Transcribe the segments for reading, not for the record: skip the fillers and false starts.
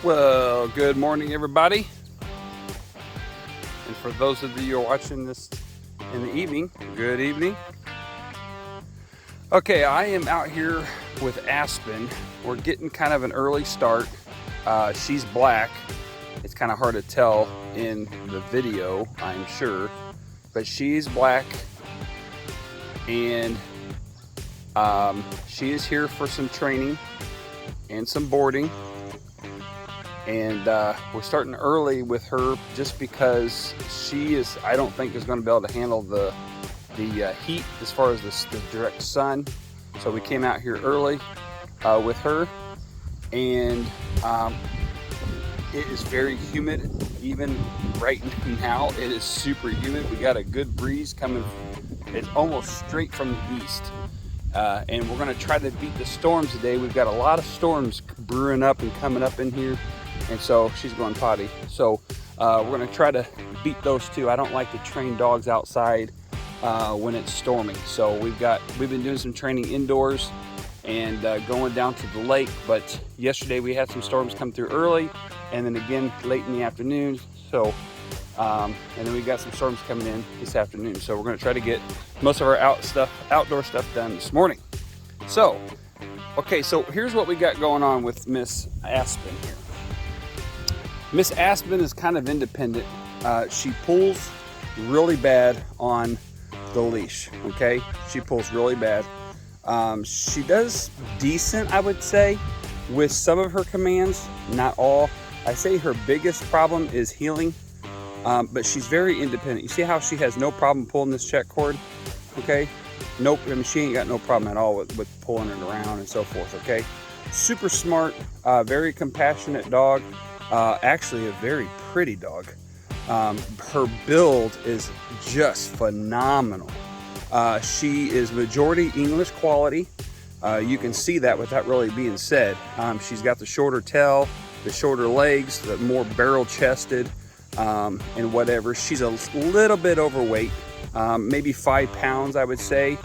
Well, good morning, everybody. And for those of you who are watching this in the evening, good evening. Okay, I am out here with Aspen. We're getting kind of an early start. She's black. It's kind of hard to tell in the video, I'm sure, but she's black, and she is here for some training and some boarding. And we're starting early with her just because she is, I don't think, is going to be able to handle the heat as far as the direct sun. So we came out here early with her, and it is very humid. Even right now, it is super humid. We got a good breeze coming. It's almost straight from the east. And we're going to try to beat the storms today. We've got a lot of storms brewing up and coming up in here. And so she's going potty. So we're going to try to beat those two. I don't like to train dogs outside when it's storming. So we've been doing some training indoors and going down to the lake. But yesterday we had some storms come through early, and then again late in the afternoon. So and then we got some storms coming in this afternoon. So we're going to try to get most of our outdoor stuff done this morning. So okay, so here's what we got going on with Miss Aspen here. Miss Aspen is kind of independent. She pulls really bad on the leash, okay? She pulls really bad. She does decent, I would say, with some of her commands, not all. I say her biggest problem is heeling, but she's very independent. You see how she has no problem pulling this check cord, okay? Nope, I mean, she ain't got no problem at all with pulling it around and so forth, okay? Super smart, very compassionate dog. Actually a very pretty dog. Her build is just phenomenal. She is majority English quality. You can see that without really being said. She's got the shorter tail, the shorter legs, the more barrel chested, and whatever. She's a little bit overweight, maybe 5 pounds, I would say,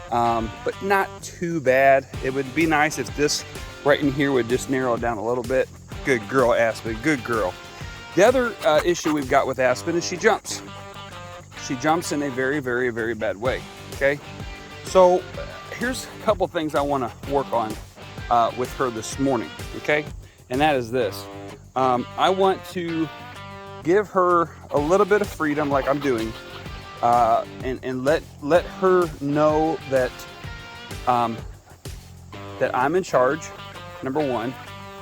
but not too bad. It would be nice if this right in here would just narrow down a little bit. Good girl, Aspen, good girl. The other issue we've got with Aspen is she jumps. She jumps in a very, very, very bad way, okay? So here's a couple things I wanna work on with her this morning, okay? And that is this. I want to give her a little bit of freedom like I'm doing, and let her know that, that I'm in charge, number one.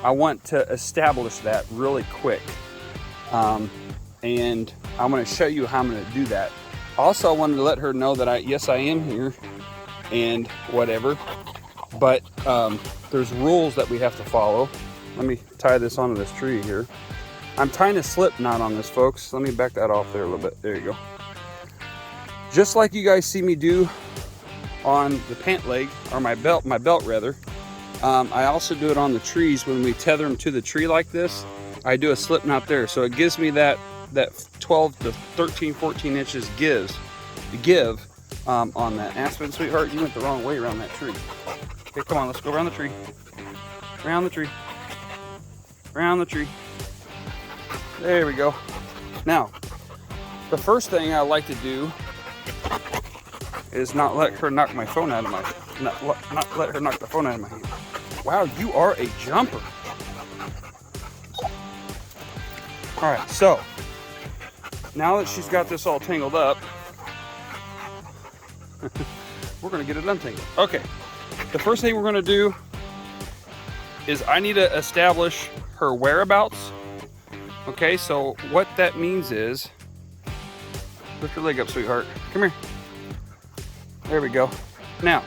I want to establish that really quick. And I'm going to show you how I'm going to do that. Also, I wanted to let her know that yes, I am here and whatever, but there's rules that we have to follow. Let me tie this onto this tree here. I'm tying a slip knot on this, folks. Let me back that off there a little bit. There you go. Just like you guys see me do on the pant leg, or my belt rather. I also do it on the trees. When we tether them to the tree like this, I do a slip knot there. So it gives me that 12 to 13, 14 inches give on that. Aspen, sweetheart, you went the wrong way around that tree. Okay, come on, let's go around the tree. Around the tree. Around the tree. There we go. Now, the first thing I like to do is not let her knock my phone out of my, not let her knock the phone out of my hand. Wow, you are a jumper. All right, so now that she's got this all tangled up, we're gonna get it untangled. Okay, the first thing we're gonna do is I need to establish her whereabouts. Okay, so what that means is, lift your leg up, sweetheart. Come here. There we go. Now,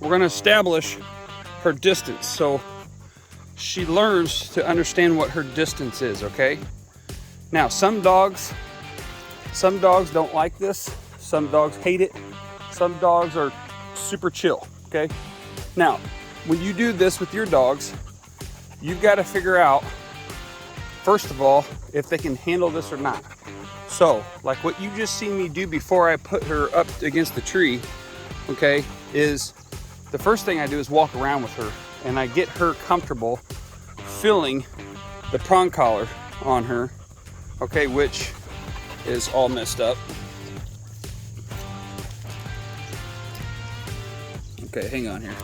we're going to establish her distance so she learns to understand what her distance is, okay? Now, some dogs don't like this. Some dogs hate it. Some dogs are super chill, okay? Now, when you do this with your dogs, you've got to figure out, first of all, if they can handle this or not. So, like what you just seen me do before I put her up against the tree, okay, is the first thing I do is walk around with her and I get her comfortable refilling the prong collar on her, okay, which is all messed up. Okay, hang on here.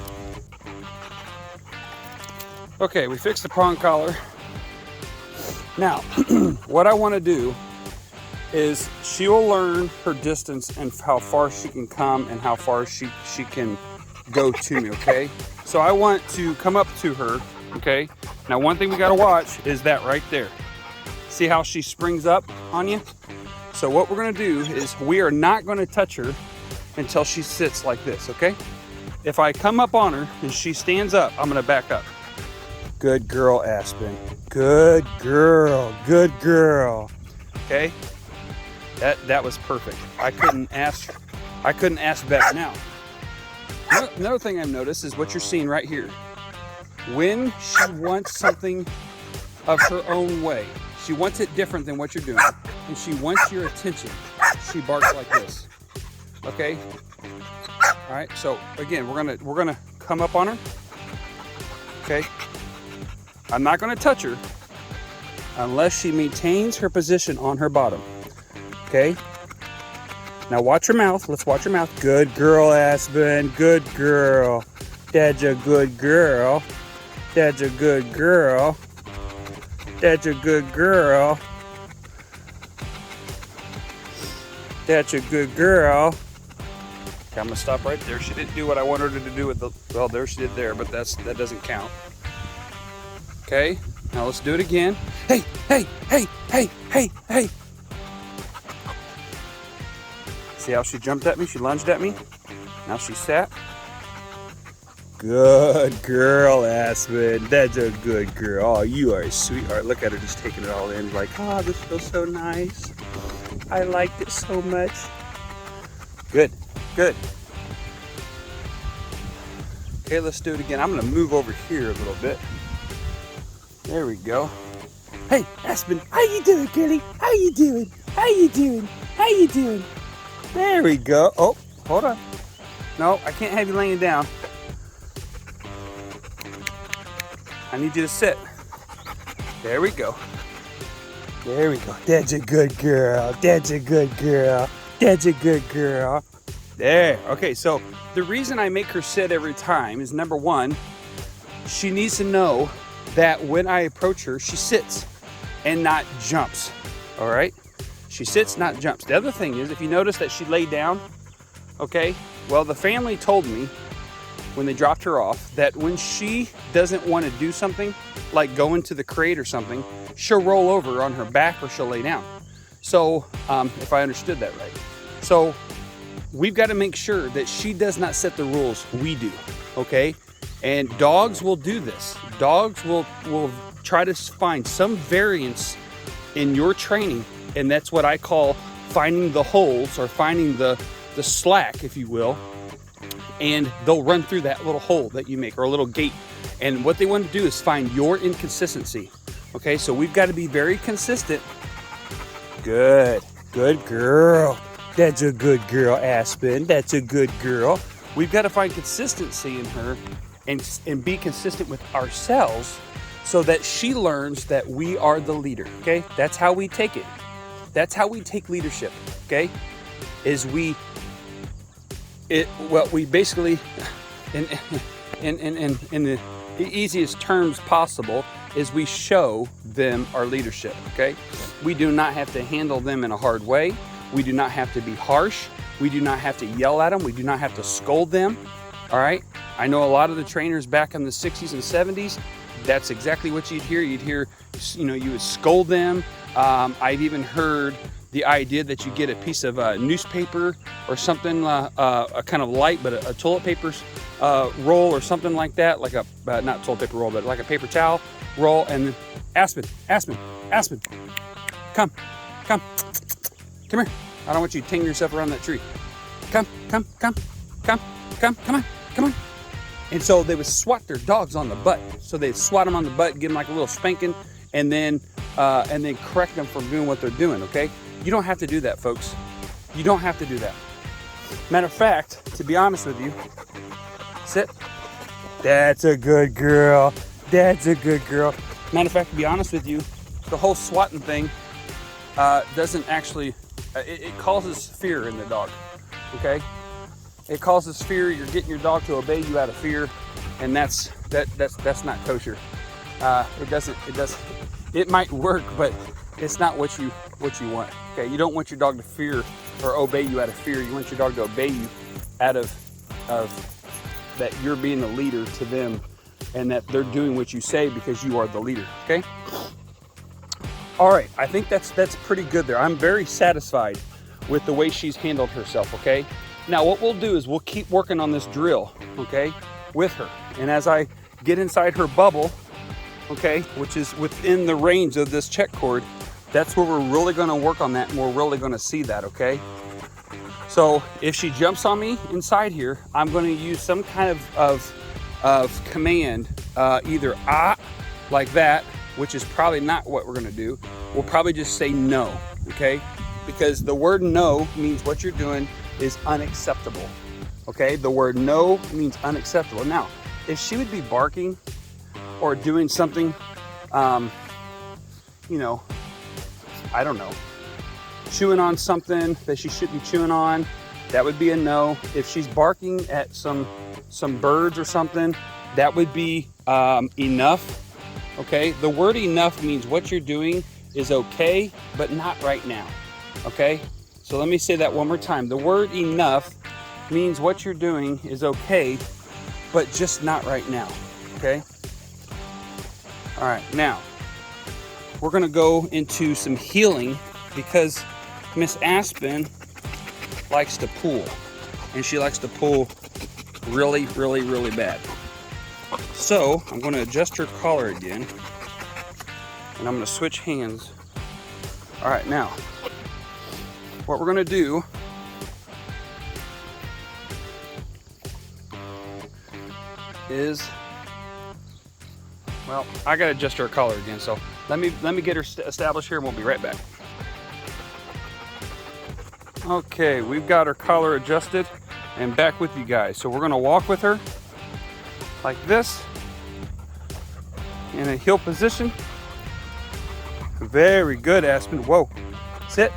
Okay, we fixed the prong collar. Now, what I want to do is she will learn her distance and how far she can come and how far she can go to me, okay? So I want to come up to her, okay? Now, one thing we got to watch is that right there. See how she springs up on you? So what we're going to do is we are not going to touch her until she sits like this, okay? If I come up on her and she stands up, I'm going to back up. Good girl, Aspen. Good girl. Good girl. Okay? That was perfect. I couldn't ask better. Now, another thing I've noticed is what you're seeing right here. When she wants something of her own way, she wants it different than what you're doing, and she wants your attention, she barks like this. Okay? All right, so again, we're gonna come up on her. Okay? I'm not gonna touch her unless she maintains her position on her bottom. Okay? Now watch her mouth. Let's watch her mouth. Good girl, Aspen. Good girl. Dad's a good girl. Dad's a good girl. Dad's a good girl. Dad's a good girl. Okay, I'm gonna stop right there. She didn't do what I wanted her to do with the, well, there she did there, but that doesn't count. Okay, now let's do it again. Hey, hey, hey, hey, hey, hey. See how she jumped at me? She lunged at me. Now she sat. Good girl, Aspen. That's a good girl. Oh, you are a sweetheart. Look at her just taking it all in. Like, oh, this feels so nice. I liked it so much. Good, good. Okay, let's do it again. I'm gonna move over here a little bit. There we go. Hey, Aspen, how you doing, girlie? How you doing? How you doing? How you doing? There we go. Oh, hold on. No, I can't have you laying down. I need you to sit. There we go. There we go. That's a good girl. That's a good girl. That's a good girl. There. Okay, so the reason I make her sit every time is, number one, she needs to know that when I approach her, she sits and not jumps. All right? She sits, not jumps. The other thing is, if you notice that she laid down, okay, well, the family told me when they dropped her off that when she doesn't want to do something, like go into the crate or something, she'll roll over on her back or she'll lay down. So, if I understood that right. So, we've got to make sure that she does not set the rules, we do, okay? And dogs will do this. Dogs will try to find some variance in your training, and that's what I call finding the holes or finding the slack, if you will, and they'll run through that little hole that you make or a little gate. And what they want to do is find your inconsistency. Okay, so we've got to be very consistent. Good, good girl. That's a good girl, Aspen. That's a good girl. We've got to find consistency in her and be consistent with ourselves so that she learns that we are the leader. Okay, that's how we take it. That's how we take leadership. Okay, is we basically, in the easiest terms possible, is we show them our leadership, okay? We do not have to handle them in a hard way. We do not have to be harsh. We do not have to yell at them. We do not have to scold them, all right? I know a lot of the trainers back in the 60s and 70s, that's exactly what you'd hear. You'd hear, you would scold them. I've even heard the idea that you get a piece of newspaper or something, a kind of light, but a toilet paper roll or something like that, like a, not toilet paper roll, but like a paper towel roll, and then, Aspen, come here. I don't want you to ting yourself around that tree. Come on. And so they would swat their dogs on the butt. So they'd swat them on the butt, give them like a little spanking, and then correct them for doing what they're doing, okay? You don't have to do that, folks. You don't have to do that. Matter of fact, to be honest with you, sit. That's a good girl. That's a good girl. Matter of fact, to be honest with you, the whole swatting thing doesn't actually, it causes fear in the dog, okay? It causes fear. You're getting your dog to obey you out of fear, and that's not kosher. It might work, but it's not what you want. Okay, you don't want your dog to fear or obey you out of fear. You want your dog to obey you out of that you're being the leader to them, and that they're doing what you say because you are the leader. Okay. All right, I think that's pretty good there. I'm very satisfied with the way she's handled herself. Okay. Now what we'll do is we'll keep working on this drill, okay, with her. And as I get inside her bubble, okay, which is within the range of this check cord, that's where we're really going to work on that, and we're really going to see that, okay? So if she jumps on me inside here, I'm going to use some kind of command, either ah, like that, which is probably not what we're going to do. We'll probably just say no, okay? Because the word no means what you're doing is unacceptable, okay? The word no means unacceptable. Now, if she would be barking or doing something, you know, I don't know, chewing on something that she shouldn't be chewing on, that would be a no. If she's barking at some birds or something, that would be enough, okay? The word enough means what you're doing is okay, but not right now, okay? So let me say that one more time. The word enough means what you're doing is okay, but just not right now, okay? All right, now we're gonna go into some healing because Miss Aspen likes to pull, and she likes to pull really, really, really bad. So I'm gonna adjust her collar again, and I'm gonna switch hands. All right, now, what we're gonna do is, well, I gotta adjust her collar again, so let me get her established here, and we'll be right back. Okay, we've got her collar adjusted and back with you guys. So we're gonna walk with her like this in a heel position. Very good, Aspen. Whoa, sit.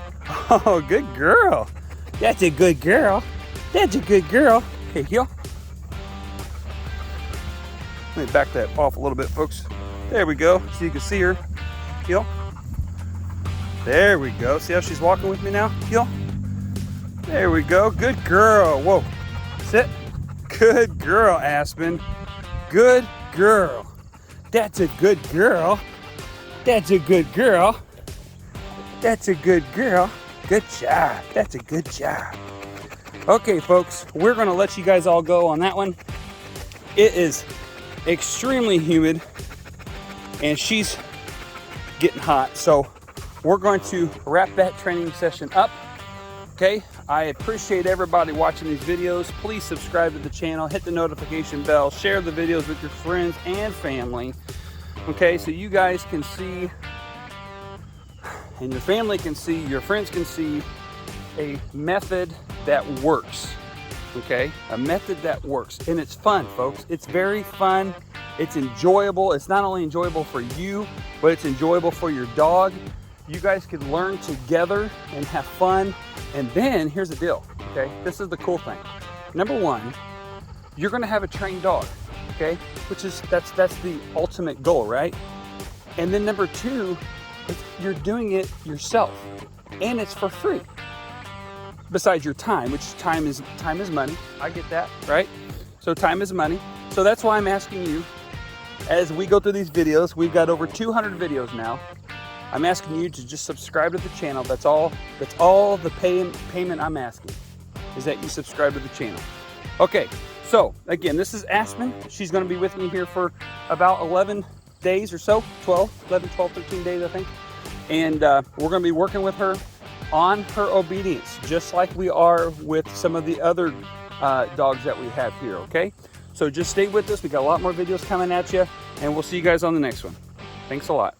Oh, good girl. That's a good girl. That's a good girl. Okay, heel. Let me back that off a little bit, folks. There we go, so you can see her. Heel. There we go. See how she's walking with me now? Heel. There we go. Good girl. Whoa. Sit. Good girl, Aspen. Good girl. That's a good girl. That's a good girl. That's a good girl. Good job. That's a good job. Okay, folks, we're going to let you guys all go on that one. It is extremely humid, and she's getting hot. So we're going to wrap that training session up. Okay, I appreciate everybody watching these videos. Please subscribe to the channel, hit the notification bell, share the videos with your friends and family. Okay, so you guys can see, and your family can see, your friends can see a method that works. Okay, a method that works, and it's fun, folks. It's very fun. It's enjoyable. It's not only enjoyable for you, but it's enjoyable for your dog. You guys can learn together and have fun. And then here's the deal, okay? This is the cool thing. Number one, you're gonna have a trained dog, okay? Which is, that's the ultimate goal, right? And then number two, you're doing it yourself, and it's for free. Besides your time, which time is money. I get that, right? So time is money. So that's why I'm asking you, as we go through these videos, we've got over 200 videos now. I'm asking you to just subscribe to the channel. That's all the payment I'm asking, is that you subscribe to the channel. Okay, so again, this is Aspen. She's gonna be with me here for about 11 days or so, 11, 12, 13 days, I think. And we're gonna be working with her on her obedience, just like we are with some of the other dogs that we have here, okay? So just stay with us. We got a lot more videos coming at you, and we'll see you guys on the next one. Thanks a lot.